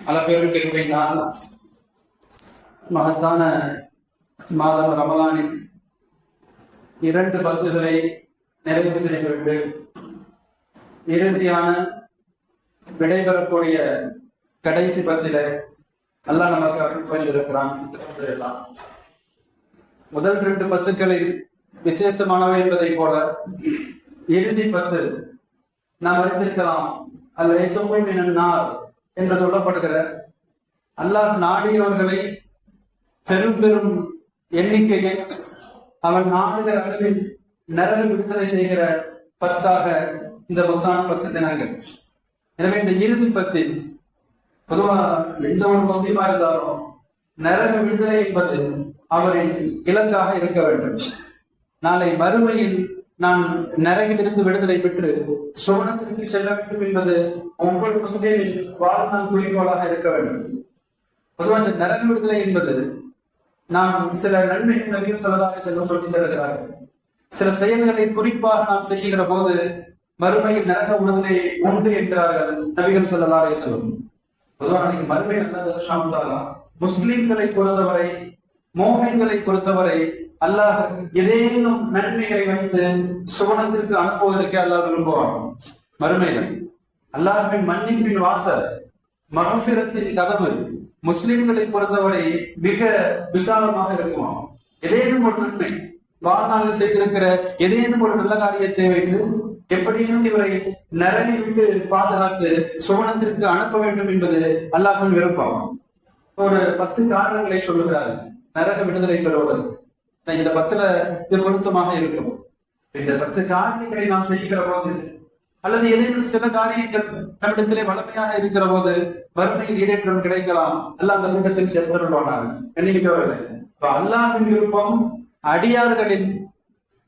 பல பேருக்கு இருப்பீங்கள். மகத்தான மாதம் ரமலானின் 2 பங்குகளை நிறைவு செய்துவிட்டு இறுதியான விடைபெறக்கூடிய கடைசி பத்தில அல்லாஹ் நமக்கு அருள் புரிந்திருக்கிறான். முதல் 2 பத்துக்களில் விசேஷமானவை என்பதை போல இறுதி 10 நாம் அறிந்திருக்கலாம். என்று சொல்லப்படுகிற அல்லாஹ் நாடியவர்களை பெரும் பெரும் எண்ணிக்கையில் அவன் நாடுகிற அளவில் நரக விடுதலை செய்கிற 10ஆக இந்த மொத்தான 10 தினங்கள். எனவே இந்த இறுதி 10 பொதுவாக எந்த ஒரு முஸ்லிமா இருந்தாலும் நரக விடுதலை என்பது அவரின் இலக்காக இருக்க வேண்டும். நாளை மறுமையில் நான் நரகிலிருந்து விடுதலை பெற்று சுவனத்திற்கு செல்ல வேண்டும் என்பது ஒவ்வொரு முஸ்லிமின் வாழ்நாள் குறிக்கோளாக இருக்க வேண்டும். பொதுவாக இந்த நரக விடுதலை என்பது நாம் சில நன்மைகள் நபிகள் ஸல்லல்லாஹு அலைஹி வஸல்லம் சொல்லி தருகிறார்கள். சில செயல்களை குறிப்பாக நாம் செய்கிற போது மறுமையில் நரக விடுதலை உண்டு என்கிறார்கள் நபிகள் ஸல்லல்லாஹு அலைஹி வஸல்லம். பொதுவாக மறுமை அல்லாஹ் முஸ்லிம்களை பொறுத்தவரை, மோமின்களை பொறுத்தவரை அல்லாஹ் ஏதேனும் நன்மைகளை வைத்து சுவனத்திற்கு அனுப்புவதற்கு அல்லாஹ் விரும்புவான். மறுமையில் அல்லாஹ்வின் மன்னிப்பின் வாசல், மகஃபிரத்தின் கதவு முஸ்லிம்களை பொறுத்தவரை மிக விசாலமாக இருக்குமா. ஏதேனும் ஒரு நன்மை வாழ்நாளில் செய்திருக்கிற ஏதேனும் ஒரு நல்ல காரியத்தை வைத்து எப்படியும் இவரை நரகை விட்டு பாதுகாத்து சுவனத்திற்கு அனுப்ப வேண்டும் என்பது அல்லாஹ்வின் விருப்பம். ஒரு 10 காரணங்களை சொல்லுகிறார் நரக விடுதலை பெறுவதற்கு. இந்த 10ல இது பொருத்தமாக இருக்கும். இந்த 10 காரியங்களை நாம் செய்கிற போது அல்லது ஏதேனும் சில காரியங்கள் நம்மிடத்திலே வளமையாக இருக்கிற போது வறுமையில் ஈடேற்றம் கிடைக்கலாம். அல்ல அந்த கூட்டத்தில் சேர்த்துள்ளார்கள். அல்லாஹ்வின் விருப்பம் அடியார்களில்,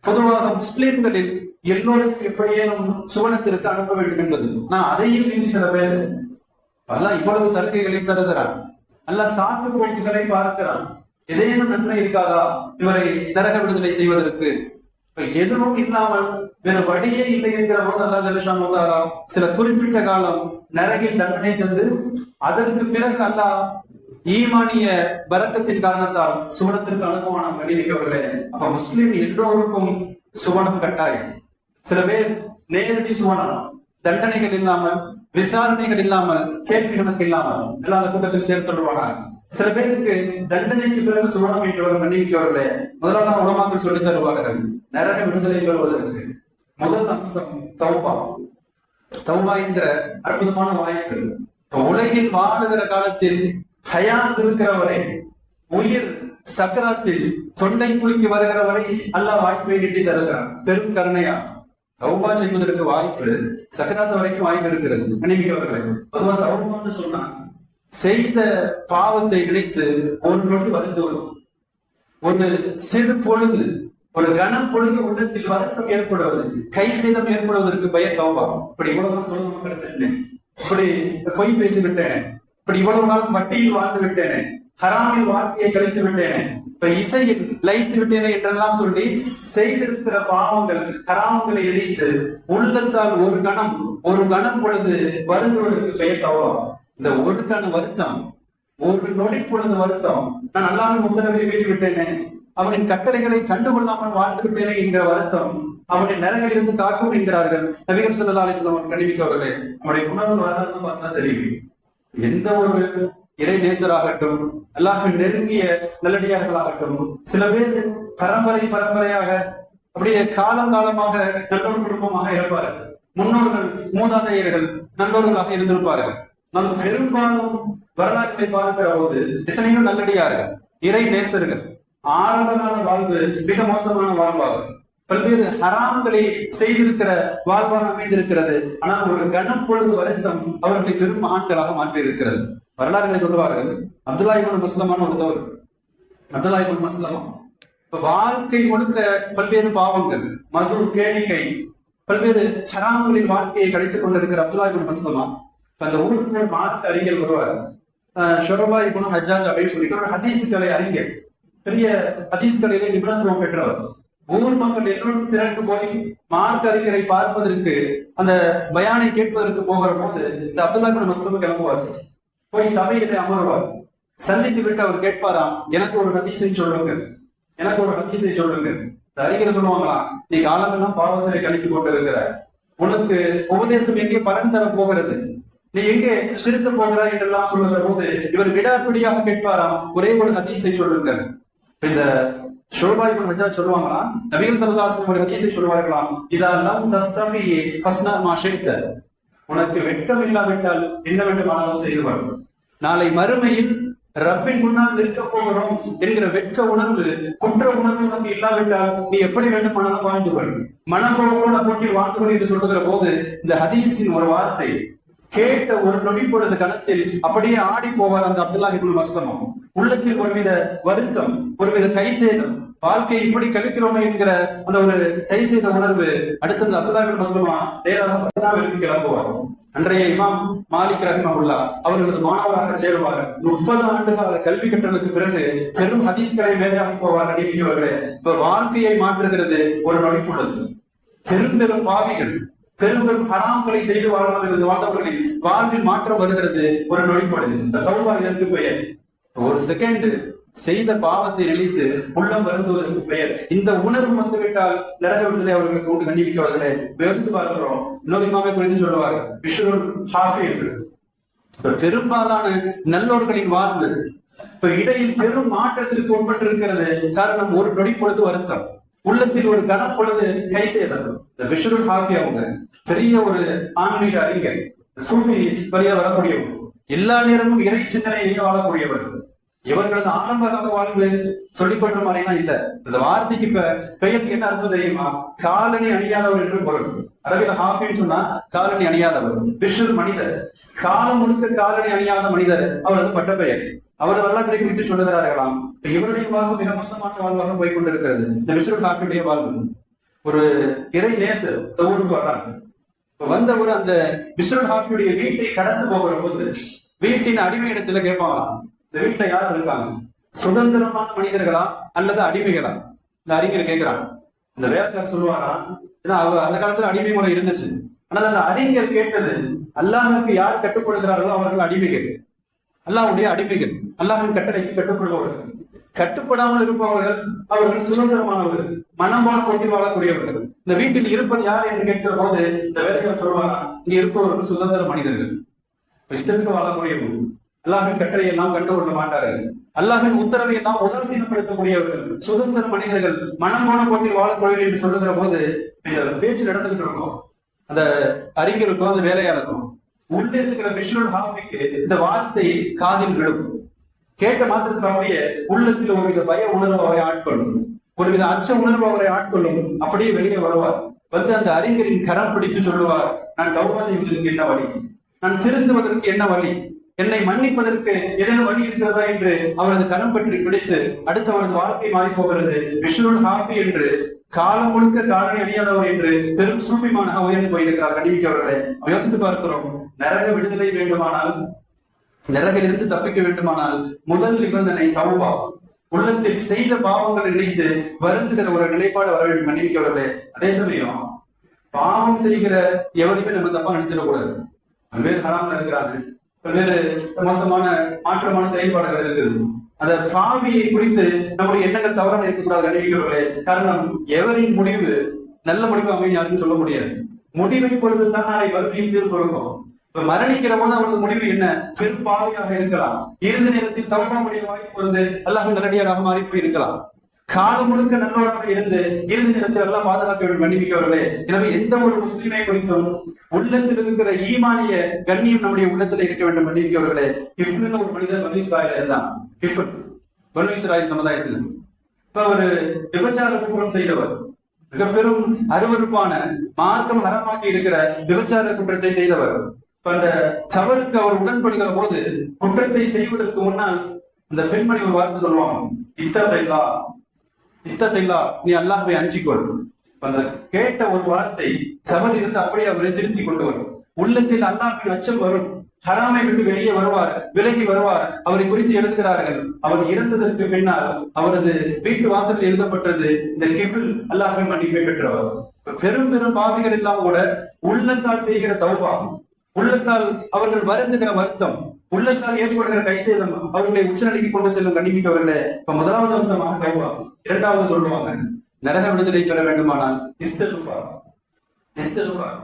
பொதுவாக முஸ்லிம்களில் எல்லோருக்கும் எப்படியேனும் சுவனத்திற்கு அனுப்ப வேண்டும் என்பது. நான் அதையும் மீறி சில பேர் அல்லாஹ் இவ்வளவு சலுகைகளை தருகிறான். அல்லாஹ் சாக்கு போக்குகளை பார்க்கிறான். ஏதேனும் நன்மை இருக்காதா இவரை நரக விடுதலை செய்வதற்கு? எதுவும் இல்லாமல் வேறு வழியே இல்லை என்கிற போது அல்லாஹ் சில குறிப்பிட்ட காலம் நரகில் தண்டனை தந்து அதற்கு பிறகு அல்லாஹ் ஈமானிய பரக்கத்தின் காரணத்தால் சுவனத்திற்கு அனுபவம் வெளியிட்டவர்களே. அப்ப முஸ்லிம் எல்லோருக்கும் சுவனம் கட்டாயம். சில பேர் நேரடி சுவனம், தண்டனைகள் இல்லாமல், விசாரணைகள் இல்லாமல், கேள்வி கணக்கு இல்லாமல் எல்லாம் அந்த கூட்டத்தில் சேர்த்துள்ளார்கள். சில பேருக்கு தண்டனைக்கு பிறகு சுவனம் என்று மன்னிக்கவர்களே. முதலாக உலமாக்கள் சொல்லித் தருவார்கள் நரக விடுதலை பெறுவதற்கு முதல் அம்சம் தௌபா. தௌபா என்கிற அற்புதமான வாய்ப்பு. உலகில் வாழுகிற காலத்தில் ஹயாத் இருக்கிறவரை, உயிர் சக்கராத்தில் தொண்டை குலுக்கி வருகிறவரை அல்லாஹ் வாய்ப்பை நீட்டி தருகிறான். பெரும் கருணையா தௌபா செய்வதற்கு வாய்ப்பு சக்கராத்து வரைக்கும் வாய்ப்பு இருக்கிறது. மன்னிக்கவர்களே, தௌபான்னு சொன்னா செய்த பாவத்தை நினைத்து ஒன்றோடு வருந்து வரும். ஒரு சிறு பொழுது, ஒரு கன பொழுது உள்ளத்தில் வருத்தம் ஏற்படுவது, கை சேதம் ஏற்படுவதற்கு பெயர் தௌபா. இப்படி இவ்வளவு நாள் இப்படி பொய் பேசிவிட்டேனே, இப்படி இவ்வளவு நாள் வட்டியில் வாழ்ந்து விட்டேனே, ஹராமில் வாழ்க்கையை கழித்து விட்டேனே, இப்ப இசையில் லயித்து விட்டேனே என்றெல்லாம் சொல்லி செய்திருக்கிற பாவங்கள், ஹராம்களை எரித்து உள்ளத்தால் ஒரு கணம் பொழுது வருந்துவதற்கு பெயர் தௌபா. இந்த ஒரு கண வருத்தம், ஒரு நொடி பொழுது வருத்தம், நான் அல்லாஹ்வின் உத்தரவை மீறி விட்டேனே, அவனின் கட்டளைகளை கண்டுகொள்ளாமல் வாழ்ந்து விட்டேனே என்கிற வருத்தம் அவனை நரகில் இருந்து காக்கும் என்கிறார்கள் நபிகள் ஸல்லல்லாஹு அலைஹி வஸல்லம் கண்டிப்பார்களே. நம்முடைய உணவு வரலாறு பார்த்தா தெரியும். எந்த ஒரு இறை நேசராகட்டும், அல்லாஹ்வின் நெருங்கிய நல்லடியார்களாகட்டும், சில பேர் பரம்பரையாக அப்படியே காலமாக நல்லோர் குடும்பமாக இருப்பார்கள். முன்னோர்கள், மூதாதையர்கள் நல்லோர்களாக இருந்திருப்பார்கள். நம் பெரும்பாலும் வரலாற்றை பார்க்கிற போது எத்தனையோ நல்லடியார்கள், இறை நேசர்கள், ஆரம்பகால வாழ்வு மிக மோசமான வாழ்வாகும். பல்வேறு ஹராம்களை செய்திருக்கிற வாழ்வாக அமைந்திருக்கிறது. ஆனால் ஒரு கனப்பொழுது வருத்தம் அவர்களை பெரும் ஆட்களாக மாற்றி இருக்கிறது. வரலாறுகளை சொல்லுவார்கள். அப்துல்லா இப்னு மஸ்லமான ஒருத்தவர், அப்துல்லா இப்னு மஸ்லமா வாழ்க்கை முழுக்க பல்வேறு பாவங்கள், மது, கேளிக்கை, பல்வேறு ஹராம்களின் வாழ்க்கையை கழித்துக் கொண்டிருக்கிற அப்துல்லா இப்னு மஸ்லமா அந்த ஊருக்கு மார்க்க அறிஞர் வருவார். ஷுரபா இப்னு ஹஜ்ஜாஜ் அப்படின்னு சொல்லிட்டு ஒரு ஹதீஸ் கலை அறிஞர், பெரிய ஹதீஸ் கலையில நிபுணத்துவம் பெற்றவர். ஊர் மக்கள் எல்லோரும் திரண்டு போய் மார்க் அறிஞரை பார்ப்பதற்கு, அந்த பயானை கேட்பதற்கு போகிற போது இந்த அப்துல்லா இப்னு மஸ்ஊத் கிளம்புவார். போய் சபையிலே அமருவார். சந்தித்து விட்டு அவர் கேட்பாராம், எனக்கு ஒரு ஹதீஸை சொல்லுங்க, எனக்கு ஒரு ஹதீஸை சொல்லுங்க. இந்த அறிஞர் சொல்லுவாங்களாம், நீ காலமெல்லாம் பாவத்திலே கழித்துக் கொண்டிருக்கிற, உனக்கு உபதேசம் எங்கே பலன் தர போகிறது, நீ எங்கே திருத்த போகிறாய் என்றெல்லாம் சொல்லுகிற போது இவர் விடாப்பிடியாக கேட்பாராம், ஒரே ஒரு ஹதீஸை சொல்லுங்க. இந்த ஷோபா இப்னு ஹஜ்ஜாஜ் சொல்லுவாங்களா, நபிகள் ஸல்லல்லாஹு அலைஹி வஸல்லம் ஒரு ஹதீஸை சொல்வார்களாம், இதா லம் தஸ்தஹி ஃபஸ்னா மா ஷி'த, உனக்கு வெட்கம் இல்லாவிட்டால் என்ன வேண்டுமானாலும் செய்து வரும். நாளை மறுமையில் ரப்பின் முன்னால் நிற்க போகிறோம் என்கிற வெட்க உணர்வு, குற்ற உணர்வு உனக்கு இல்லாவிட்டால் நீ எப்படி வேண்டுமானாலும் வாழ்ந்து கொள், மனப்போல போட்டி வாழ்ந்து கொள் என்று சொல்லுகிற போது இந்த ஹதீஸின் ஒரு வார்த்தை கேட்ட ஒரு நொடி பொழுது கணத்தில் அப்படியே ஆடி போவார் அந்த அப்துல்லா இப்னு மஸ்ஊத். உள்ளத்தில் ஒருவித வருத்தம், ஒருவித கைசேதம், வாழ்க்கை இப்படி கழிக்கிறோமே என்கிற அந்த ஒரு கைசேத உணர்வு அடுத்து அந்த அப்துல்லா இப்னு மஸ்ஊத் நேராக மதீனாவிற்கு கிளம்புவார். அன்றைய இமாம் மாலிக் ரஹிமஹுல்லாஹ் அவர்களது மாணவராக சேருவார். 30 ஆண்டுகால கல்வி கற்றலுக்கு பிறகு பெரும் ஹதீஸ்களை மேலாகி போவார். அடிமையவர்களே, இப்ப வாழ்க்கையை மாற்றுகிறது ஒரு நொடி பொழுது. பெரும் பெரும் பாவிகள், பெரும் பெரும் ஹராம்களை செய்து வாழ்ந்தவர்களின் வாழ்வில் மாற்றம் வருகிறது ஒரு நொடி பொழுது. இந்த தௌபா இதற்கு பெயர். ஒரு செகண்ட் செய்த பாவத்தை நினைத்து உள்ளம் வருந்துவதற்கு பெயர். இந்த உணர்வு வந்துவிட்டால் நரக விடுதலை அவர்களுக்கு கொண்டு கண்டிப்பார்களே. யோசித்து பார்க்கிறோம். இன்னொரு இமாமை குறித்து சொல்லுவார், பிஷ்ருல் ஹாஃபி என்று. பெரும்பாலான நல்லோர்களின் வாழ்வு இப்ப இடையில் பெரும் மாற்றத்திற்கு உட்பட்டிருக்கிறது. காரணம் ஒரு நொடி பொழுது வருத்தம், உள்ளத்தில் ஒரு கனப்பொழுது கை செய்தல். இந்த பிஷ்ருல் ஹாஃபி அவங்க பெரிய ஒரு ஆன்மீக அறிஞர், சூஃபி வழியா வரக்கூடியவர், எல்லா நேரமும் இறை சிந்தனையை வாழக்கூடியவர். இவர்களது ஆரம்பகால வாழ்வு சொல்லிக்கொள்ற மாதிரிலாம் இல்ல. இந்த வார்த்தைக்கு இப்ப பெயருக்கு என்ன அர்த்தம் தெரியுமா? காலணி அணியாதவர் என்று பொருள். அரபில ஹாஃபின்னு சொன்னா காலணி அணியாதவர். பிஷ்ருல் மனிதர், காலம் முழுக்க காலணி அணியாத மனிதர் அவரது பட்ட பெயர். அவர் வரலாற்றை குறித்து சொல்லுகிறார்களாம், இவருடைய வாழ்வு மிக மோசமான வாழ்வாக போய்கொண்டிருக்கிறது. இந்த பிஷ்ருல் ஹாஃபியுடைய வாழ்வு. ஒரு இறை நேசர் ஊருக்கு வர்றாங்க. வந்த ஒரு அந்த பிஷ்ருல் ஹாஃபியுடைய வீட்டை கடந்து போகிற போது வீட்டின் அடிமை இடத்துல கேட்பாங்களாம், இந்த வீட்டுல யார் இருக்காங்க, சுதந்திரமான மனிதர்களா அல்லது அடிமைகளா? இந்த அறிஞர் கேட்கிறான். இந்த வேலைக்காரர் சொல்லுவாரா, ஏன்னா அந்த காலத்துல அடிமை முறை இருந்துச்சு. ஆனால் அந்த அறிஞர் கேட்டது, அல்லாஹ்வுக்கு யார் கட்டுப்படுகிறார்களோ அவர்கள் அடிமைகள், அல்லாஹ்வுடைய அடிமைகள், அல்லாஹ்வின் கட்டளைக்கு கட்டுப்படுபவர்கள். கட்டுப்படாமல் இருப்பவர்கள் அவர்கள் சுதந்திரமானவர்கள், மனம் போன போட்டில் வாழக்கூடியவர்கள். இந்த வீட்டில் இருப்பது யார் என்று கேட்கிற போது இந்த வேலைக்காரர் சொல்லுவாரா, இங்க இருப்பவர்கள் சுதந்திர மனிதர்கள், இஷ்டத்துக்கு வாழக்கூடியவர்கள், அல்லாஹின் கட்டளை எல்லாம் கண்டுகொள்ள மாட்டார்கள், அல்லாஹின் உத்தரவை எல்லாம் உதாசீனப்படுத்தக்கூடியவர்கள், சுதந்திர மனிதர்கள், மனம் போன போட்டில் வாழக்கூடியவர்கள் என்று சொல்லுகிற போது பேச்சு நடந்துகிட்டு இருக்கும். அந்த அறிஞருக்கும் அந்த வேலையாளருக்கும் உள்ளே இருக்கிற பிஷ்ருல் ஹாஃபிக்கு இந்த வார்த்தை காதில் விழும். கேட்ட மாத்திரத்தினுடைய உள்ளத்தில் ஒருவித பய உணர்வு அவரை ஆட்கொள்ளும், ஒருவித அச்ச உணர்வு அவரை ஆட்கொள்ளும். அப்படியே வெளியே வருவார். வந்து அந்த அறிஞரின் கரம் பிடித்து சொல்லுவார், நான் தௌபா செய்வதற்கு என்ன வழி, நான் திருந்துவதற்கு என்ன வழி, என்னை மன்னிப்பதற்கு ஏதேனும் வழி இருக்கிறதா என்று அவரது கரம் பற்றி பிடித்து அடுத்து அவரது வாழ்க்கை மாறி போகிறது. பிஷ்ருல் ஹாஃபி என்று காலம் முழுக்க காலணி அணியாதவர் என்று பெரும் சூஃபிமானாக உயர்ந்து போயிருக்கிறார். கண்டிப்பார்களே, யோசித்து பார்க்கிறோம். நரக விடுதலை வேண்டுமானால், நரகிலிருந்து தப்பிக்க வேண்டுமானால் முதல் நிபந்தனை தௌபா. உள்ளத்தில் செய்த பாவங்களை நினைத்து வருந்துகிற ஒரு நிலைப்பாடு வர வேண்டும். மன்னிக்கவர்களே, அதே சமயம் பாவம் செய்கிற எவரையுமே நம்ம தப்பா நினைச்சிடக்கூடாது. பல்வேறு ஹராம்ல இருக்கிறாங்க, பல்வேறு மோசமான மாற்றமான செயல்பாடுகள் இருக்குது. அந்த பாவியை குறித்து நம்முடைய எண்ணங்கள் தவறாக இருக்கக்கூடாது. கண்டிப்பார்களே, காரணம் எவரின் முடிவு நல்ல முடிவு அமையும் யாருக்கும் சொல்ல முடியாது. முடிவை பொறுத்து தான் நாளை வறுமையில் தீர்ப்பு இருக்கும். இப்ப மரணிக்கிற போது அவரது முடிவு என்ன, பெரும் பாவியாக இருக்கலாம். இறுதி நேரத்தில் தவறாமுடைய வாய்ப்பு வந்து அல்லாஹ் நல்லடியாராக மாறி போய் இருக்கலாம். காலம் முழுக்க நல்லோராக இருந்து இறுதி நேரத்தில் எல்லாம் பாதுகாக்க வேண்டும். மன்னிக்கவர்களே, எனவே எந்த ஒரு முஸ்லிமை குறித்தும் உள்ளத்தில் இருக்கிற ஈமானிய கண்ணியம் நம்முடைய உள்ளத்தில் இருக்க வேண்டும். மன்னிக்கவர்களே, ஹிஃப்னு ஒரு மனிதர் பனு இஸ்ராயீல் இருந்தான். ஹிஃப்ன் பனு இஸ்ராயீல் சமுதாயத்தில் இப்ப ஒரு விபச்சார குற்றம் செய்தவர், மிக பெரும் அருவருப்பான மார்க்கம் ஹராமாக்கி இருக்கிற விபச்சார குற்றத்தை செய்தவர். அந்த தவறுக்கு அவர் உடன்படுகிற போது குற்றத்தை செய்வதற்கு முன்னால் இந்த பெண்மணி ஒரு வார்த்தை சொல்லுவாங்க, இத்தத்தைலா இத்தத்தைலா, நீ அல்லாஹ்வை அஞ்சிக்கொள். அந்த கேட்ட ஒரு வார்த்தை தவறு இருந்து அப்படியே அவரை திருத்தி கொண்டு வரும். உள்ளத்தில் அல்லாஹ்வின் அச்சம் வரும். ஹராமை விட்டு வெளியே வருவார், விலகி வருவார். அவரை குறித்து எழுதுகிறார்கள், அவர் இறந்ததற்கு பின்னால் அவரது வீட்டு வாசலில் எழுதப்பட்டது, இந்த கிபில் அல்லாஹ்வின் மன்னிப்பை பெற்றவர். பெரும் பெரும் பாவிகள் எல்லாம் கூட உள்ளத்தால் செய்கிற தௌபா, உள்ளத்தால் அவர்கள் வருந்துகிற வருத்தம், உள்ளத்தால் ஏற்படுகிற கைசேதம் அவர்களை உச்சநிலைக்கு கொண்டு செல்லும். கண்டிப்பிக்கவர்களே, இப்ப முதலாவது அம்சமாக தௌபா. இரண்டாவது சொல்லுவாங்க, நரக விடுதலை பெற வேண்டுமானால் இஸ்திக்ஃபார். இஸ்திக்ஃபார்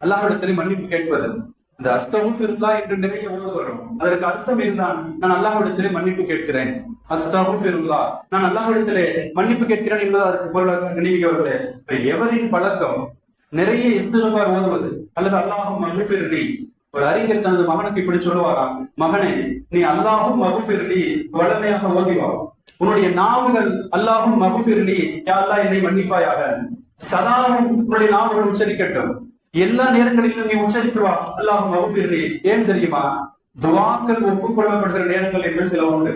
அல்லாஹ்விடத்திலே மன்னிப்பு கேட்பது. இந்த அஸ்தகுஃபிருல்லாஹ் என்று நிறைய உணவு வரும். அதற்கு அர்த்தம் இதுதான், நான் அல்லாஹ்விடத்திலே மன்னிப்பு கேட்கிறேன். அஸ்தகுஃபிருல்லாஹ், நான் அல்லாஹ்விடத்திலே மன்னிப்பு கேட்கிறேன் என்பது அதற்கு பொருளாக நினைவுகளே. எவரின் பழக்கம் நிறைய இஸ்திக்ஃபார் ஓதுவது அல்லது அல்லாஹும் மக்ஃபிர்லி. ஒரு அறிஞர் தனது மகனுக்கு இப்படி சொல்லுவாராம், மகனே, நீ அல்லாஹும் மக்ஃபிர்லி வளமையாக ஓதிவா. உன்னுடைய நாவுகள் அல்லாஹும் மக்ஃபிர்லி, யா அல்லாஹ் என்னை மன்னிப்பாயாக, சதாவும் உன்னுடைய நாவுகள் உச்சரிக்கட்டும். எல்லா நேரங்களிலும் நீ உச்சரித்து வா, அல்லாஹும் மக்ஃபிர்லி. ஏன் தெரியுமா? துஆக்கள் ஒப்புக்கொள்ளப்படுகிற நேரங்கள் என்று சில உண்டு.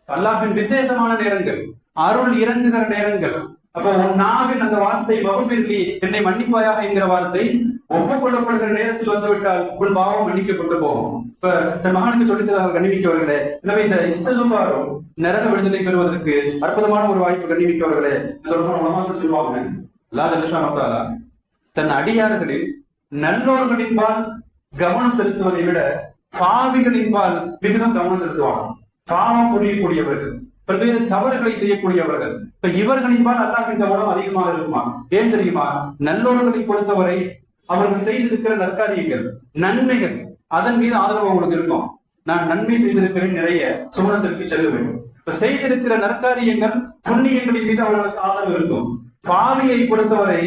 அல்லாஹ்வின் விசேஷமான நேரங்கள், அருள் இறங்குகிற நேரங்கள். அப்போ உன் நாவின் அந்த வார்த்தை மக்ஃபிர்லி, என்னை மன்னிப்பாயாக என்கிற வார்த்தை ஒப்புக்கொள்ளப்படுகிற நேரத்தில் வந்துவிட்டால் உன் பாவம் மன்னிக்கப்பட்டு போகும். இப்ப தன் மகனுக்கு சொல்லித்தரார்கள் கண்ணிமிக்கவர்களே. எனவே இந்த இஸ்திக்ஃபாரும் நரக விடுதலை பெறுவதற்கு அற்புதமான ஒரு வாய்ப்பு. கண்ணிமிக்கவர்களே, சொல்லுவாங்க, அல்லாஹ் ஜல்லஷானஹு வ தஆலா தன் அடியார்களில் நல்லோர்களின் பால் கவனம் செலுத்துவதை விட பாவிகளின் பால் மிகுந்த கவனம் செலுத்துவான். பாவம் புரியக்கூடியவர்கள், பல்வேறு தவறுகளை செய்யக்கூடியவர்கள், இப்ப இவர்களின் பால் அல்லாஹ்வின் கவனம் அதிகமாக இருக்குமா? ஏன் தெரியுமா? நல்லோர்களை பொறுத்தவரை அவர்கள் செய்திருக்கிற நற்காரியங்கள், நன்மைகள், அதன் மீது ஆதரவு அவங்களுக்கு இருக்கும். நான் நன்மை செய்திருக்கிறேன், நிறைய சுவனத்திற்கு செல்லுவேன். இப்ப செய்திருக்கிற நற்காரியங்கள், புண்ணியங்களின் மீது அவர்களுக்கு ஆதரவு இருக்கும். பாவியை பொறுத்தவரை,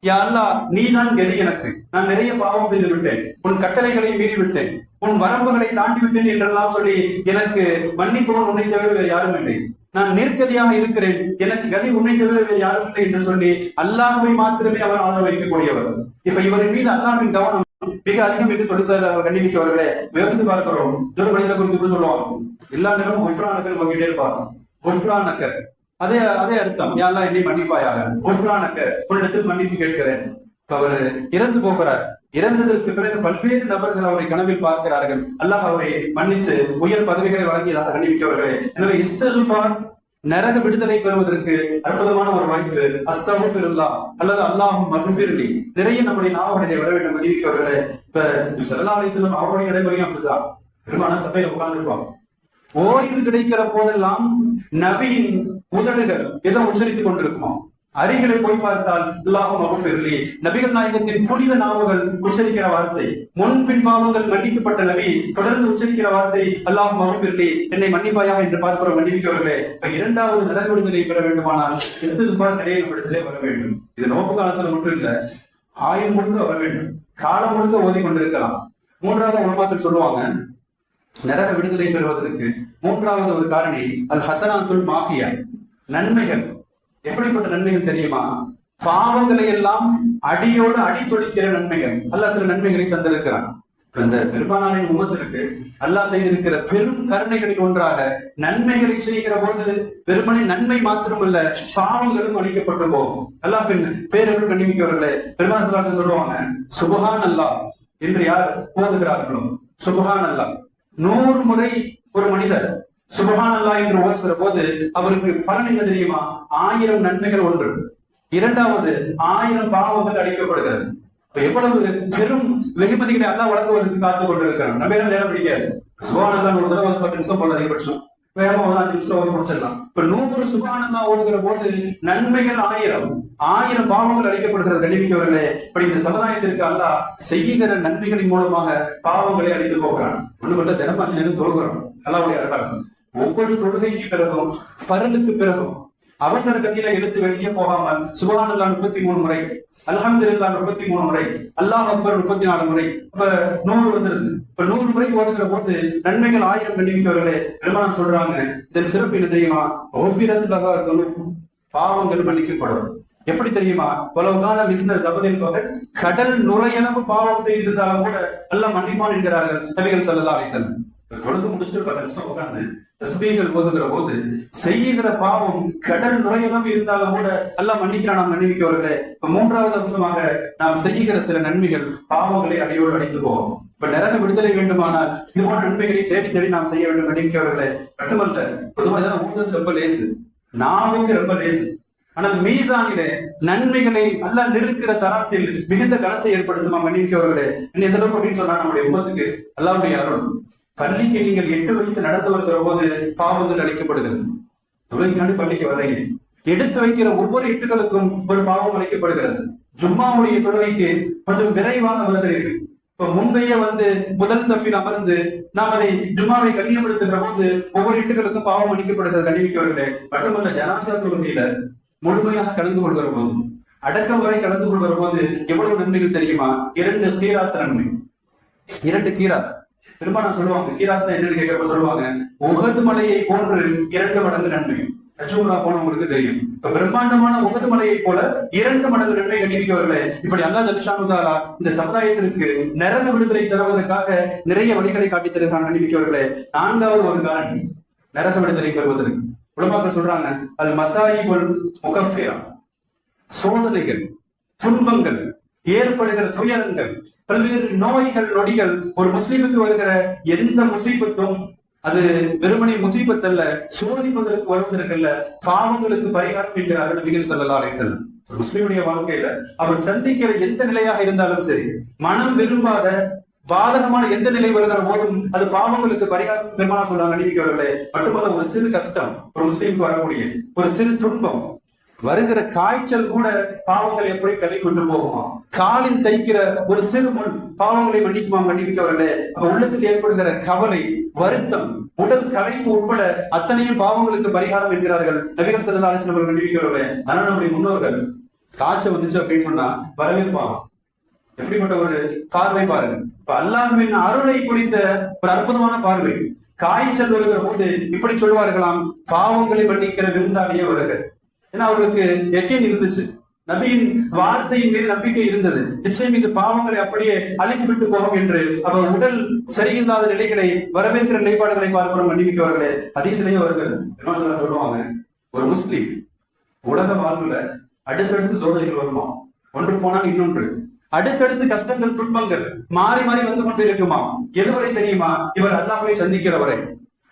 யா அல்லாஹ், நீதான் கதி எனக்கு, நான் நிறைய பாவம் செய்து விட்டேன், உன் கட்டளைகளை மீறி விட்டேன், உன் வரம்புகளை தாண்டி விட்டேன் என்றெல்லாம் சொல்லி எனக்கு மன்னிப்பவன் உன்னை தவிர வேறு யாரும் இல்லை, நான் நிர்கதியாக இருக்கிறேன், எனக்கு கதி உன்னை தவிர வேறு யாரும் இல்லை என்று சொல்லி அல்லாஹ்வை மாத்திரமே அவர் ஆதரவு வைக்கக்கூடியவர். இப்ப இவரின் மீது அல்லாஹ்வின் கவனம் மிக அதிகம் என்று சொல்லித்தர கண்டிப்பார்களே. யோசித்து பார்க்கிறோம், ஒரு மனிதனை குறித்து சொல்லுவாங்க, எல்லா நேரமும் குஃப்ரானக்கர் வாங்கிட்டே இருப்பாங்க. குஃப்ரானக்கர் அதே அர்த்தம், யா அல்லாஹ் என்னை மன்னிப்பாயாக, குஃப்ரானக்கர் உன்னிடத்தில் மன்னிப்பு கேட்கிறேன். அவர் இறந்து போகிறார். இறந்ததற்கு பிறகு பல்வேறு நபர்கள் அவரை கனவில் பார்க்கிறார்கள். அல்லாஹ் அவரை மன்னித்து உயர் பதவிகளை வழங்கியதாக கண்டிப்பிக்கவர்களே. எனவே இஸ்திக்ஃபார் நரக விடுதலை பெறுவதற்கு அற்புதமான ஒரு வாய்ப்பு. அஸ்தகுஃபிருல்லாஹ் அல்லது அல்லாஹும் மக்ஃபிர்லி நிறைய நம்முடைய நாவலை வர வேண்டும் கண்டிப்பிக்கவர்களே. இப்ப ஸல்லல்லாஹு அலைஹி வஸல்லம் அவருடைய நடைமுறையும் அப்படிதான். பெருமான சபையில உட்கார்ந்துருப்பாங்க. ஓய்வு கிடைக்கிற போதெல்லாம் நபியின் உதடுகள் ஏதோ உச்சரித்துக் கொண்டிருக்குமா? அருகிலே போய் பார்த்தால் அல்லாஹும் மக்ஃபிர்லி, நபிகள் நாயகத்தின் புனித நாவுகள் உச்சரிக்கிற வார்த்தை. முன்பின் பாவங்கள் மன்னிக்கப்பட்ட நபி தொடர்ந்து உச்சரிக்கிற வார்த்தை அல்லாஹும் மக்ஃபிர்லி, என்னை மன்னிப்பாயாக என்று பார்க்கிறோம் மன்னிக்கிறவர்களே. இரண்டாவது நரக விடுதலை பெற வேண்டுமானால் இஸ்திக்ஃபார் நிறைய நம்மிடத்திலே வர வேண்டும். இது நோக்கு காலத்துல மட்டும் இல்ல, ஆயுள் முழுக்க வர வேண்டும், காலம் முழுக்க ஓதி கொண்டிருக்கலாம். மூன்றாவது உலமாக்கள் சொல்லுவாங்க, நரக விடுதலை பெறுவதற்கு மூன்றாவது ஒரு காரணி அல் ஹசனாத்துல் மாஹியா, நன்மைகள். எப்படிப்பட்ட நன்மைகள் தெரியுமா? பாவங்களை எல்லாம் அடியோடு அடி தொழிக்கிற நன்மைகள். அல்லாஹ் சில நன்மைகளை தந்திருக்கிறான். இந்த பெருமானாரின் உம்மத்திற்கு அல்லாஹ் செய்திருக்கிற பெரும் கருணைகளில் ஒன்றாக நன்மைகளை செய்கிற போது பெருமனை நன்மை மாத்திரமல்ல, பாவங்களும் அழிக்கப்பட்டு போகும். அல்லாஹ் பேரர்கள் கண்டிப்பிக்கவர்களே. பெருமானார் சொல்லுவாங்க, சுபஹான் அல்லாஹ் என்று யார் ஓதுகிறார்களோ, சுபஹான் அல்லாஹ் 100 முறை ஒரு மனிதர் சுபஹான் அல்லாஹ் என்று ஓதுகிற போது அவருக்கு பலன் என்ன தெரியுமா? 1000 நன்மைகள் ஒன்று. இரண்டாவது 1000 பாவங்கள் அளிக்கப்படுகிறது. எவ்வளவு பெரும் வெகுமதிகளை அல்லாஹ் வழங்குவதற்கு காத்துக் கொண்டிருக்கிறான். நம்ம நேரம் பிடிக்காது. சுபஹான் அல்லாஹ் ஒரு தடவை 10 நிமிஷம் போல அதிகபட்சம், வேகமா 5 நிமிஷம் முடிச்சிடலாம். இப்ப 100 சுபஹான் அல்லாஹ் ஓதுகிற போது நன்மைகள் 1000 பாவங்கள் அளிக்கப்படுகிறது. கண்டிப்பிக்கவர்களே, இப்படி இந்த சமுதாயத்திற்கு அல்லாஹ் செய்கிற நன்மைகளின் மூலமாக பாவங்களை அளித்து போகிறான். ஒண்ணு மட்டும் தினமும் 5 நேரம் தொழுகிறோம். அல்லாஹ்வுடைய அருளால் ஒவ்வொரு தொழுகைக்கு பிறகும் ஃபர்லுக்கு பிறகும் அவசர கதியில எடுத்து வெளியே போகாமல் சுப்ஹானல்லாஹ் 33 முறை, அல்ஹம்துலில்லாஹ் 33 முறை, அல்லாஹ் அக்பர் 34 முறை, இப்ப 100 வந்துருது. இப்ப 100 முறை ஓதுகிற போது நன்மைகள் 1000 கண்டிப்பிக்கவர்களே. பெருமானார் சொல்றாங்க, இதன் சிறப்பு என்ன தெரியுமா? பாவங்கள் மன்னிக்கப்படும். எப்படி தெரியுமா? உலகான பிசினஸ் ஜபதில் கடல் நுரையளவு பாவம் செய்திருந்தாலும் கூட அல்லாஹ் மன்னிப்பான் என்கிறார்கள் நபிகள் ஸல்லல்லாஹு அலைஹி வஸல்லம். தொழுது முடிச்சுட்டு 10 நிமிஷம் உட்கார்ந்து தஸ்பீகள் ஓதுகிற போது செய்கிற பாவம் கடல் நுழையலாம் இருந்தாலும் கூட எல்லாம் மன்னிக்கிறான். நாம் மன்னிக்கவர்களே, இப்ப 3வது அம்சமாக நாம் செய்கிற சில நன்மைகள் பாவங்களை அடியோடு அடைந்து போவோம். இப்ப நரக விடுதலை வேண்டுமானால் இது போன்ற நன்மைகளை தேடி தேடி நாம் செய்ய வேண்டும். மன்னிக்கவர்களே மட்டுமல்ல, பொதுவாக ஊதுறது ரொம்ப லேசு, நாவுக்கு ரொம்ப லேசு. ஆனால் மீசானிலே நன்மைகளை அல்ல நிறுக்கிற தராசில் மிகுந்த கணத்தை ஏற்படுத்துமா. மன்னிக்கவர்களே, எந்த அளவுக்கு அப்படின்னு சொன்னா நம்முடைய உமத்துக்கு அல்லாஹ்வுடைய அருள். பள்ளிக்கு நீங்கள் 8 வைத்து நடந்து வருகிற போது பாவங்கள் அளிக்கப்படுகிறது. தொழுகைக்காண்டி பள்ளிக்கு வர்றீங்க, எடுத்து வைக்கிற ஒவ்வொரு எட்டுகளுக்கும் ஒரு பாவம் அளிக்கப்படுகிறது. ஜும்மாவுடைய தொழுகைக்கு கொஞ்சம் விரைவாக வருகிறீர்கள். இப்ப முன்பையே முதல் சஃபில் அமர்ந்து நாம் அதை ஜும்மாவை கண்ணியப்படுத்துகிற போது ஒவ்வொரு எட்டுகளுக்கும் பாவம் அளிக்கப்படுகிறது. கண்டிப்பார்களே மட்டுமல்ல, ஜனாசா தொழுகையில முழுமையாக கலந்து கொள்கிற போது, அடக்கம் வரை கலந்து கொள்கிற போது எவ்வளவு நன்மைகள் தெரியுமா? 2 கீராத் நன்மை. 2 கீராத் பெரும்பாலும் சொல்லுவாங்க. கீராத் என்னன்னு கேட்கிறப்ப சொல்லுவாங்க, உகது மலையை போன்று 2 மடங்கு நன்மை. அஜூரா போனவங்களுக்கு தெரியும். இப்ப பிரம்மாண்டமான உகது மலையை போல 2 மடங்கு நன்மை கண்டிப்பவர்களே. இப்படி அல்லாஹ் ஜல்ஷானு தஆலா இந்த சமுதாயத்திற்கு நரக விடுதலை தருவதற்காக நிறைய வழிகளை காட்டி தருகிறான். கண்டிப்பவர்களே, 4வது ஒரு காரணி நரக விடுதலை பெறுவதற்கு உலமாக்கள் சொல்றாங்க, அது மசாயிபுல் முகஃபிரா. சோதனைகள், துன்பங்கள், ஏற்படுகிற துயரங்கள், பல்வேறு நோய்கள், நொடிகள், ஒரு முஸ்லிமுக்கு வருகிற எந்த முசீபத்தும் அது வெறுமனை முசீபத் அல்ல, சோதிப்பதற்கு வருவதற்கல்ல, பாவங்களுக்கு பரிகாரம் என்கிறார்கள் நபிகள் ஸல்லல்லாஹு அலைஹி வஸல்லம். முஸ்லிமுடைய வாழ்க்கையில அவர் சந்திக்கிற எந்த நிலையாக இருந்தாலும் சரி, மனம் விரும்பாத பாதகமான எந்த நிலை வருகிற போதும் அது பாவங்களுக்கு பரிகாரம் பெருமானா சொல்றாங்க. நடிக்கிறவர்களே மட்டுமல்ல, ஒரு சிறு கஷ்டம், ஒரு முஸ்லீமுக்கு வரக்கூடிய ஒரு சிறு துன்பம், வருகிற காய்ச்சல் கூட பாவங்களை எப்படி கலை கொண்டு போகுமா? காலில் தைக்கிற ஒரு சிறு முள் பாவங்களை மன்னிக்குமா? மன்னிக்கிறவர்களே, உள்ளத்தில் ஏற்படுகிற கவலை, வருத்தம், உடல் கலைப்பு உட்பட அத்தனையும் பாவங்களுக்கு பரிகாரம் என்கிறார்கள் நபிகள் ஸல்லல்லாஹு அலைஹி வஸல்லம். மன்னிக்கிறவர்களே, ஆனால் நம்முடைய முன்னோர்கள் காய்ச்சல் வந்துச்சு அப்படின்னு சொன்னா வரவேற்பாங்க. எப்படிப்பட்ட ஒரு பார்வை பாருங்க. இப்ப அல்லாஹ்வின் அருளை குறித்த ஒரு அற்புதமான பார்வை. காய்ச்சல் வருகிற போது இப்படி சொல்வார்களாம், பாவங்களை மன்னிக்கிற விருந்தாளியே வருக. ஏன்னா அவர்களுக்கு யக்கீன் இருந்துச்சு, நபியின் வார்த்தையின் மீது நம்பிக்கை இருந்தது. நிச்சயம் இந்த பாவங்களை அப்படியே அழித்து விட்டு போகும் என்று அவர் உடல் சரியில்லாத நிலைகளை வரவேற்கிற நிலைப்பாடுகளை பார்க்கிறோம். மன்னிக்கிறவர்களே, ஹதீஸிலேயே அவர்கள் என்ன சொல்லுவாங்க, ஒரு முஸ்லிம் உலக வாழ்வுல அடுத்தடுத்து சோதனைகள் வருமா, ஒன்று போனால் இன்னொன்று, அடுத்தடுத்து கஷ்டங்கள், துன்பங்கள் மாறி மாறி வந்து கொண்டு இருக்குமா. எதுவரை தெரியுமா? இவர் அல்லாஹ்வை சந்திக்கிற வரை.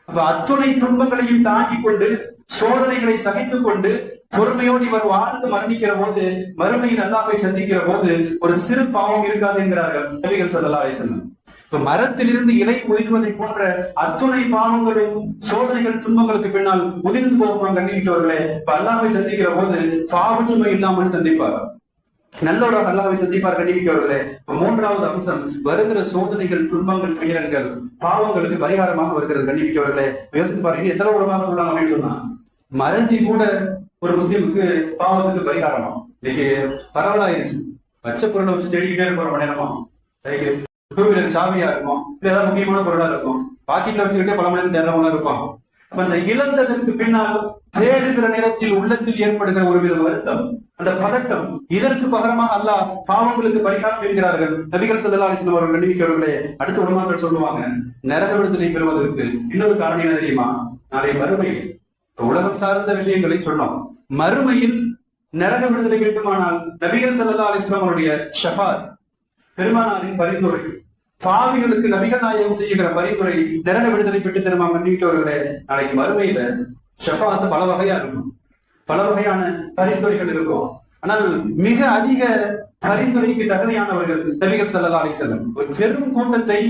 அப்ப அத்துணை துன்பங்களையும் தாங்கி கொண்டு, சோதனைகளை சகித்துக் கொண்டு, பொறுமையோடு இவர் வாழ்ந்து மரணிக்கிற போது, மறுமையில் அல்லாஹ்வை சந்திக்கிற போது ஒரு சிறு பாவம் இருக்காது என்கிறார்கள் நபிகள் ஸல்லல்லாஹு அலைஹி வஸல்லம். இப்ப மரத்திலிருந்து இலை உதிர்வதை போன்ற அத்துணை பாவங்களும், சோதனைகள், துன்பங்களுக்கு பின்னால் உதிர்ந்து போகுமா? கண்டிப்பவர்களே, இப்ப அல்லாஹ்வை சந்திக்கிற போது பாவச்சுமை இல்லாமல் சந்திப்பார், நல்லோட அல்லாஹ்வை சந்திப்பார். கண்டிப்பவர்களே, 3வது அம்சம் வருகிற சோதனைகள், துன்பங்கள், துயரங்கள் பாவங்களுக்கு பரிகாரமாக வருகிறது. கண்டிப்பவர்களே, யோசித்து பாருங்க, எத்தனை உலகமாக சொல்றாங்க அப்படின்னு சொன்னா, மறதி கூட ஒரு முஸ்லீமுக்கு பாவத்துக்கு பரிகாரமா. இன்னைக்கு பரவலாயிருச்சு, பச்சை பொருளை வச்சு தேடிக்கிட்டே இருக்க நேரமா, டூ வீலர் சாவியா இருக்கும், ஏதாவது முக்கியமான பொருளா இருக்கும், பாக்கெட்ல வச்சுக்கிட்டே பல மணி நேரம் தேடுறவங்களா இருப்பான். அந்த இழந்ததற்கு பின்னால் தேடுகிற நேரத்தில் உள்ளத்தில் ஏற்படுகிற ஒருவித வருத்தம், அந்த பதட்டம், இதற்கு பகரமாக அல்லாஹ் பாவங்களுக்கு பரிகாரம் என்கிறார்கள் நபிகள் ஸல்லல்லாஹு அலைஹி வஸல்லம் அவர்கள். கண்டிப்பவர்களே, அடுத்த உலமாக்கள் சொல்லுவாங்க, நரக விடுதலை பெறுவதற்கு இன்னொரு காரணம் என்ன தெரியுமா? நாளை மறுமையில் உலகம் சார்ந்த விஷயங்களை சொன்னோம். மறுமையில் நரக விடுதலை வேண்டுமானால் நபிகள் ஸல்லல்லாஹு அலைஹி வஸல்லம் அவருடைய ஷஃபாத், பெருமானாரின் பரிந்துரை, பாவிகளுக்கு நபிகள் நாயகம் செய்கிற பரிந்துரை நரக விடுதலை பெற்று தருமா? மன்னிக்கவர்களே, நாளைக்கு மறுமையில ஷஃபாத் பல வகையா இருக்கும், பல வகையான பரிந்துரைகள் இருக்கும். ஆனால் மிக அதிக பரிந்துரைக்கு தகுதியானவர்கள் நபிகள் ஸல்லல்லாஹு அலைஹி வஸல்லம். ஒரு பெரும் கூட்டத்தை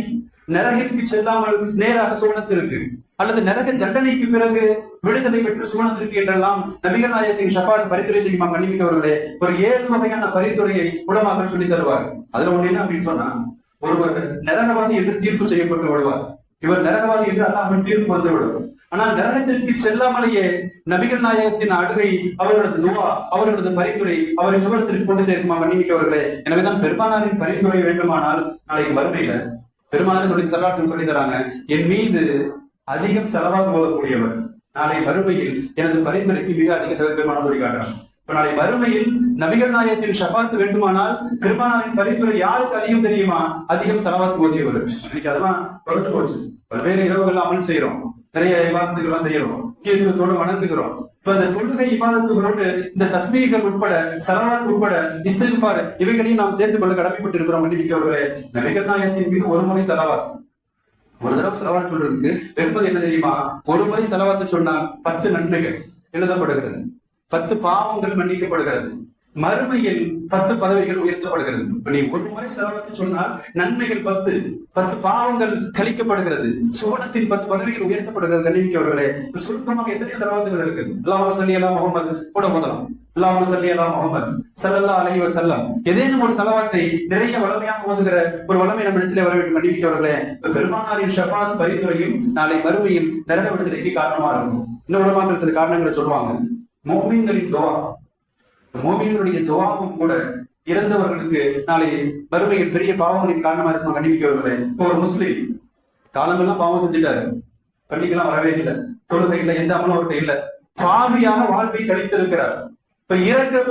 நரகிற்கு செல்லாமல் நேராக சுவனத்திற்கு அல்லது நரக தண்டனைக்கு பிறகு விடுதலை பெற்று சுவனத்திற்கு என்றெல்லாம் நபிகள் நாயகத்தின் ஷஃபாத் பரிந்துரை செய்யுமா? மன்னிக்கவர்களே, ஒரு 7 வகையான பரிந்துரையை உலமாக்கள் சொல்லி தருவார். அதுல ஒண்ணு என்ன அப்படின்னு சொன்னா, ஒருவர் நரகவாதி என்று தீர்ப்பு செய்யப்பட்டு விடுவார். இவர் நரகவாதி என்று அல்லாஹ்வின் தீர்ப்பு வந்து விடும். ஆனால் நரகத்திற்கு செல்லாமலேயே நபிகள் நாயகத்தின் அழுகை, அவர்களது துவா, அவர்களது பரிந்துரை அவரை சுவனத்திற்கு கொண்டு சேர்க்குமா? மன்னிக்கவர்களே, எனவேதான் பெருமானாரின் பரிந்துரை வேண்டுமானால் நாளைக்கு மறுமையில பெருமானார் சொல்லி தராங்க, என் மீது அதிகம் செலவாக போகக்கூடியவர் நாளை மறுமையில் எனது பரிந்துரைக்கு மிக அதிக பெருமானார் சொல்லி காட்டுறாங்க. நாளை மறுமையில் நபிகள் நாயகத்தின் ஷஃபாத் வேண்டுமானால் பெருமானாரின் பரிந்துரை யாருக்கு அதிகம் தெரியுமா? அதிகம் ஸலவாத் ஓதியவர். இன்னைக்கு அதெல்லாம் தொடர்ந்து போச்சு. பல்வேறு இரவுகள் அமல் செய்யறோம், நிறைய இபாதத்துகள் செய்யறோம், முக்கியத்துவத்தோடு வணங்குகிறோம். இப்ப இந்த தொழுகை இபாதத்துகளோடு இந்த தஸ்மீகள் உட்பட, ஸலவாத் உட்பட, இஸ்திக்ஃபார் இவைகளையும் நாம் சேர்த்துக் கொள்ள கடமைப்பட்டு இருக்கிறோம். மன்னிக்கவர்களே, நபிகள் நாயகத்தின் மீது ஒரு முறை ஸலவாத், ஒரு தடவை ஸலவாத் சொல்றதுக்கு வெறுமதி என்ன தெரியுமா? ஒரு முறை ஸலவாத் சொன்னால் 10 நன்மைகள் எழுதப்படுகிறது, 10 பாவங்கள் மன்னிக்கப்படுகிறது, மறுமையில் 10 பதவிகள் உயர்த்தப்படுகிறது. நீ ஒரு முறை ஸலவாத் சொன்னால் நன்மைகள் 10, 10 பாவங்கள் கழிக்கப்படுகிறது, சுவனத்தின் 10 பதவிகள் உயர்த்தப்படுகிறது. கண்ணியமிக்கவர்களே, சுருக்கமாக எத்தனை ஸலவாத்துகள் இருக்குது? அல்லாஹும்ம ஸல்லி அலா முஹம்மது கூட முதலாம், அல்லாஹும்ம ஸல்லி அலா முஹம்மது ஸல்லல்லாஹு அலைஹி வஸல்லம். ஏதேனும் ஒரு ஸலவாத்தை நிறைய வளமையாக ஓதுகிற ஒரு வளமை நம்ம இடத்திலே வர வேண்டும். கண்ணியமிக்கவர்களே, பெருமானாரின் ஷஃபாத் பரிந்துரையும் நாளை மறுமையில் நரக விடுதலைக்கு காரணமா இருக்கும். இந்த உலமாக்கள் சில காரணங்களை சொல்லுவாங்க. முஃமின்களின் துஆ, மோமின்களுடைய துவாவும் கூட இறந்தவர்களுக்கு நாளை மறுமையில் பெரிய பாவங்களின் காரணமா இருக்கும். கண்டிப்பாக இப்போ ஒரு முஸ்லீம் காலமெல்லாம் பாவம் செஞ்சுட்டாரு, பள்ளிக்கெல்லாம் வரவே இல்லை, தொழுகை இல்லை, எந்த அமலும் அவர்கிட்ட இல்லை, பாவியாக வாழ்வை கழித்திருக்கிறார். இப்ப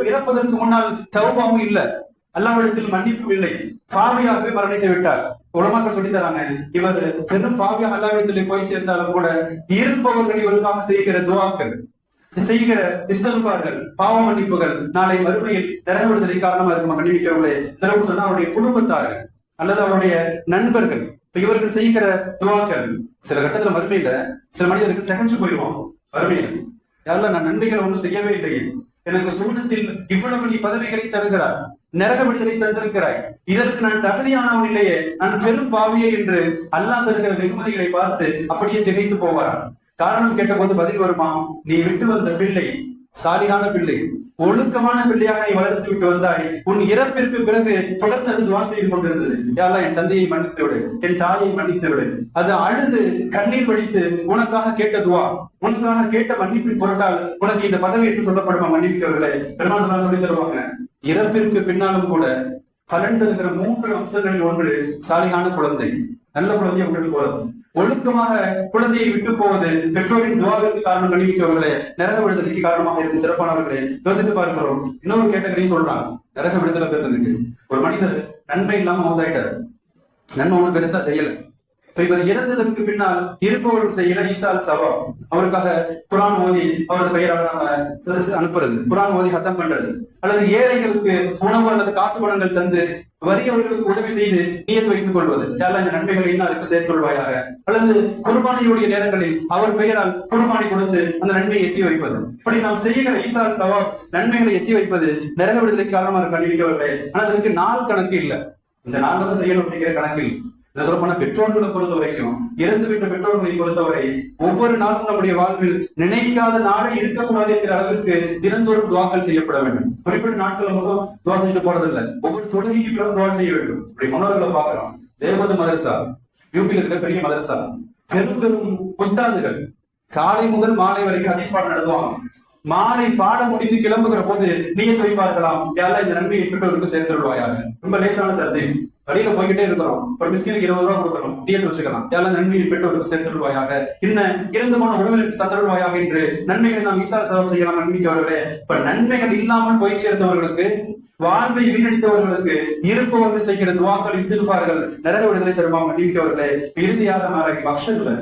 இறப்பதற்கு முன்னால் தௌபாவும் இல்லை, அல்லாஹ்விடத்தில் மன்னிப்பும் இல்லை, பாவியாகவே மரணித்து விட்டார். உலமாக்கள் சொல்லி தராங்க, இவர் பெரும் பாவியாக அல்லாஹ்விடத்தில் போய் சேர்ந்தாலும் கூட இருப்பவர்கள் இவருக்காக செய்கிற துவாக்கள், செய்கிற இஸ்திக்ஃபார்கள், பாவ மன்னிப்புகள் நாளை மறுமையில் நரக விடுதலை காரணமா இருக்கும். மன்னிக்கிறவர்களே, சொன்னா அவருடைய குடும்பத்தார்கள் அல்லது அவருடைய நண்பர்கள் இவர்கள் செய்கிற துவாக்கள் சில கட்டத்துல மறுமையில சில மனிதர்கள் தகஞ்சு போயிடுவோம். மறுமையில் யாரெல்லாம் நான் நன்மைகளை ஒன்றும் செய்யவே இல்லையே, எனக்கு சூழத்தில் இவ்வளவு நீ பதவிகளை தருகிறார், நரக விடுதலை தந்திருக்கிறாய், இதற்கு நான் தகுதியானவன் இல்லையே, நான் பெரும் பாவியே என்று அல்லாஹ் தருகிற வெகுமதிகளை பார்த்து அப்படியே திகைத்து போவாரான். காரணம் கேட்டபோது பதில் வருமா? நீ விட்டு வந்த பிள்ளை சாலிகான பிள்ளை, ஒழுக்கமான பிள்ளையாக நீ வளர்த்து விட்டு வந்தாய், உன் இறப்பிற்கு பிறகு தொடர்ந்து அது துவா செய்து கொண்டிருந்தது, யாரெல்லாம் என் தந்தையை மன்னித்து விடு, என் தாயை மன்னித்து விடு. அது அழுது கண்ணீர் வடித்து உனக்காக கேட்ட துவா, உனக்காக கேட்ட மன்னிப்பின் பொருட்டால் உனக்கு இந்த பதவி என்று சொல்லப்படுமா? மன்னிப்பவர்களே, பெருமாள் சொல்லி தருவாங்க, இறப்பிற்கு பின்னாலும் கூட பலன் தருகிற 3 அம்சங்களில் ஒன்று சாலிகான குழந்தை. நல்ல குழந்தையை உங்களுக்கு வரும். ஒழுக்கமாக குழந்தையை விட்டு போவது பெற்றோரின் துவாவிற்கு காரணம். கணிவிக்கவர்களே, நரக விடுதலைக்கு காரணமாக இருக்கும். சிறப்பானவர்களே, யோசித்து பார்க்கிறோம். இன்னொரு கேட்டகரியும் சொல்றாங்க, நரக விடுதலை பெறுவதற்கு ஒரு மனிதர் நன்மை இல்லாம மௌத்தாயிட்டாரு, நன்மை ஒண்ணு பெருசா செய்யல, இப்ப இவர் இறந்ததற்கு பின்னால் இருப்பவர்கள் செய்யற ஈசால் சவா, அவருக்காக குரான் ஓதி அவரது பெயரால் அனுப்புறது, குரான் ஓதி ஹத்தம் பண்றது, அல்லது ஏழைகளுக்கு உணவு அல்லது காசு பணங்கள் தந்து வறியவர்களுக்கு உதவி செய்து நியத்து வைத்துக் கொள்வது, யாரெல்லாம் இந்த நன்மைகளை இன்னும் அதுக்கு சேர்த்துள்வாயாக, அல்லது குர்பானியுடைய நேரங்களில் அவர் பெயரால் குர்பானி கொடுத்து அந்த நன்மையை எத்தி வைப்பது, இப்படி நாம் செய்கிற ஈசால் சவா நன்மைகளை எத்தி வைப்பது நரக விடுதலைக்கு காரணமாக கண்டிப்பாக. ஆனால் அதற்கு நாள் கணக்கு இல்லை, இந்த நாள் வந்து செய்யணும் அப்படிங்கிற கணக்கில் சொல்லப்போன பெற்றோர்களை பொறுத்த வரைக்கும், இறந்துவிட்ட பெற்றோர்களை பொறுத்தவரை ஒவ்வொரு நாளும் நம்முடைய வாழ்வில் நினைக்காத நாளே இருக்கக்கூடாது என்கிற அளவிற்கு தினந்தோறும் துவாக்கள் செய்யப்பட வேண்டும். குறிப்பிட்ட நாட்கள் மட்டும் துவா செய்து போறதில்லை, ஒவ்வொரு தொழுகைக்கு பிறகு துவா செய்ய வேண்டும். இப்படி மனோர்களை பார்க்கிறோம். தேவபந்து மதரசா, யூபியில் இருக்கிற பெரிய மதரசா, பெரும் பெரும் உஸ்தாதுகள் காலை முதல் மாலை வரைக்கும் ஹதீஸ் பாடம் நடத்துவாங்க. மாலை பாடம் முடிந்து கிளம்புகிற போது நியத்து வைப்பார்களாம், யாரெல்லாம் இந்த நன்மையை பெற்றோருக்கு சேர்த்து விடுவாயாக. ரொம்ப லேசான தருதி, வழியில போய்கிட்டே இருக்கிறோம், ஒரு மிஸ்கினுக்கு 20 ரூபாய் கொடுக்கணும், நியத்து வச்சுக்கலாம், யாரெல்லாம் நன்மையை பெற்றோருக்கு சேர்த்து விடுவாயாக, இன்னும் இறந்துமான உறவினருக்கு தந்துடுவாயாக என்று நன்மைகளை நாம் ஈசா செலவு செய்யலாம். நன்மைக்கவர்களே, இப்ப நன்மைகள் இல்லாமல் போய் சேர்ந்தவர்களுக்கு, வாழ்வை வீணடித்தவர்களுக்கு இருப்பவர்கள் செய்கிற துவாக்கள் இஸ்திக்ஃபார்கள் நரக விடுதலை தருமா? நன்மைக்கவர்களே, இறுதியாக நாளைக்கு பக்ஷல்ல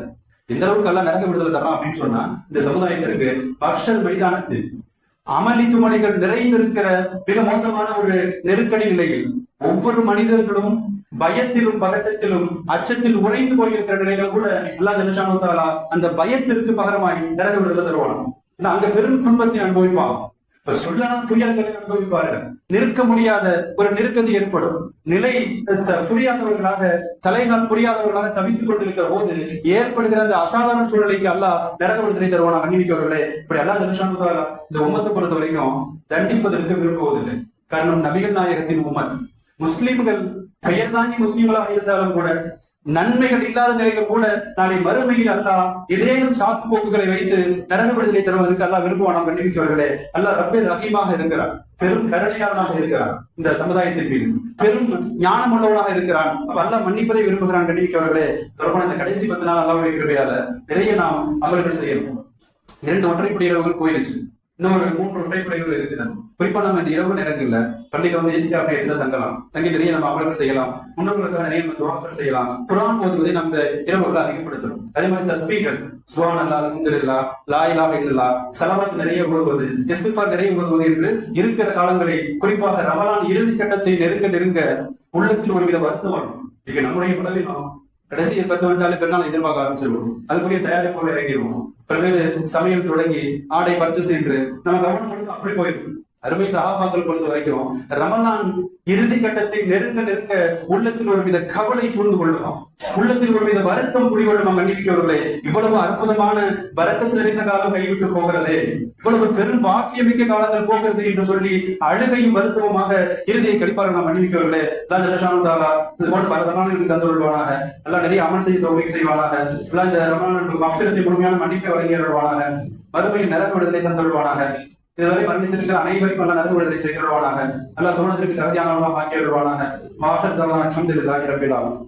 எந்த அளவுக்கு எல்லாம் நரக விடுதலை தரலாம் அப்படின்னு சொன்னா, இந்த சமுதாயத்திற்கு பக்ஷல் மைதானத்தில் அமளி துமளிகள் நிறைந்திருக்கிற மிக மோசமான ஒரு நெருக்கடி நிலையில் ஒவ்வொரு மனிதர்களும் பயத்திலும் பதட்டத்திலும் அச்சத்தில் உறைந்து போயிருக்கிற நிலையில கூட அல்லாஹ் ஜல்ஷானு தஆலா அந்த பயத்திற்கு பகரமாய் நரக விடுதலை தருவான். அந்த பெரும் துன்பத்தை அனுபவிப்பான், சொல்லான துயரங்களை அனுபவிப்பார்கள், நிற்க முடியாத ஒரு நெருக்கடி ஏற்படும், நிலை புரியாதவர்களாக, தலைகால் புரியாதவர்களாக தவித்துக் கொண்டிருக்கிற போது ஏற்படுகிற அந்த அசாதாரண சூழ்நிலைக்கு அல்லாஹ் நரக விடுதலை தருவானா? அன்னிவிக்கவர்களே, இப்படி அல்லாஹ் ஜல்ஷானு தஆலா இந்த உம்மத்தை பொறுத்த வரைக்கும் தண்டிப்பதற்கு விரும்புவதில்லை. காரணம், நபிகள் நாயகத்தின் உம்மத், முஸ்லிம்கள் பெயர் தாங்கி முஸ்லிம்களாக இருந்தாலும் கூட நன்மைகள் இல்லாத நிலைகள் கூட நாளை மறுமையில் அல்லாஹ் ஏதேனும் சாக்கு போக்குகளை வைத்து நரக விடுதலை தருவதற்கு அல்லாஹ் விரும்புவானாம். கண்டிப்பார்களே, அல்லாஹ் ரப்பே ரஹீமாக இருக்கிறார், பெரும் கருணையாளனாக இருக்கிறான், இந்த சமுதாயத்தின் மீது பெரும் ஞானம் உள்ளவனாக இருக்கிறான். அல்லாஹ் மன்னிப்பதை விரும்புகிறான். கண்டிப்பார்களே, சொல்லப்போன இந்த கடைசி 10 நாள் அல்லாஹ்வுடைய கிருபையால நிறைய நாம் அமல்கள் செய்யணும். 2 ஒற்றைப்படை இரவுகள் போயிருச்சு, இன்னொரு 3 உடைப்புடைகள் இருக்குது. குறிப்பா நம்ம இந்த இரவு நேரங்கள்ல பள்ளியில வந்து இத்திகாஃப் இடத்துல தங்கலாம், தங்கி நிறைய நம்ம அமல்கள் செய்யலாம், முன்னோர்களுக்காக நிறைய நம்ம துஆக்கள் செய்யலாம். குர்ஆன் ஓதுவதை நம்ம இரவுகளை அதிகப்படுத்தணும். அதே மாதிரி தஸ்பீஹ்கள், சுப்ஹானல்லாஹ், அல்ஹம்துலில்லாஹ், லா இலாஹ இல்லல்லாஹ், ஸலவாத் நிறைய ஓதுவது, இஸ்திக்ஃபார் நிறைய ஓதுவது என்று இருக்கிற காலங்களை, குறிப்பாக ரமலான் இறுதி கட்டத்தை நெருங்க நெருங்க உள்ளத்தில் ஒருவித வருத்தம் வரும். இப்ப நம்முடைய பலவீனம் கடைசி 10 வந்தாலே பெருநாள் எதிர்பார்க்க ஆரம்பிச்சிருவோம். அதுக்குரிய தயாரிப்போடு இறங்கிடுவோம். பல்வேறு சமயம் தொடங்கி ஆடை பர்ச்சேஸ் என்று நம்ம கவனம் கொடுத்து அப்படி போயிடும். அருமை சஹாபாக்கள் பொறுத்த வரைக்கும் ரமலான் இறுதி கட்டத்தை நெருங்க நெருங்க உள்ளத்தில் ஒரு வித கவலை சூழ்ந்து கொள்ளும், உள்ளத்தில் ஒரு வித வருத்தம் குடிகொள்ளும். மன்னிக்கிறவர்களே, இவ்வளவு அற்புதமான வரக்கத்தில் நிறைந்த காலம் கைவிட்டு போகிறதே, இவ்வளவு பெரும் பாக்கியமிக்க காலங்கள் போகிறது என்று சொல்லி அழுகையும் வருத்தமுமாக இறுதியை கழிப்பார்கள். நாம் மன்னிக்கிறவர்களே, இது போன்ற பல ரமலான்களுக்கு தந்து கொள்வானாக. எல்லாம் நிறைய அமல் செய்ய தௌஃபீக் செய்வானாக. எல்லாம் இந்த ரமலான் மஃபிரத்தை முழுமையான மன்னிப்பை வழங்கியவர்களாக, மறுமையில் நரக விடுதலை தந்துள்வானாக. இதுவரை மன்னித்திருக்கிற அனைவருக்கும் நல்ல நரக விடுதலை செய்கிறவானாக. அல்லாஹ் சுப்ஹானஹு வ தஆலா தகுதியானவர்களாக ஆக்கியவர்களாக. மாஹர் தவானா அல்ஹம்துலில்லாஹி ரப்பில் ஆலமீன்.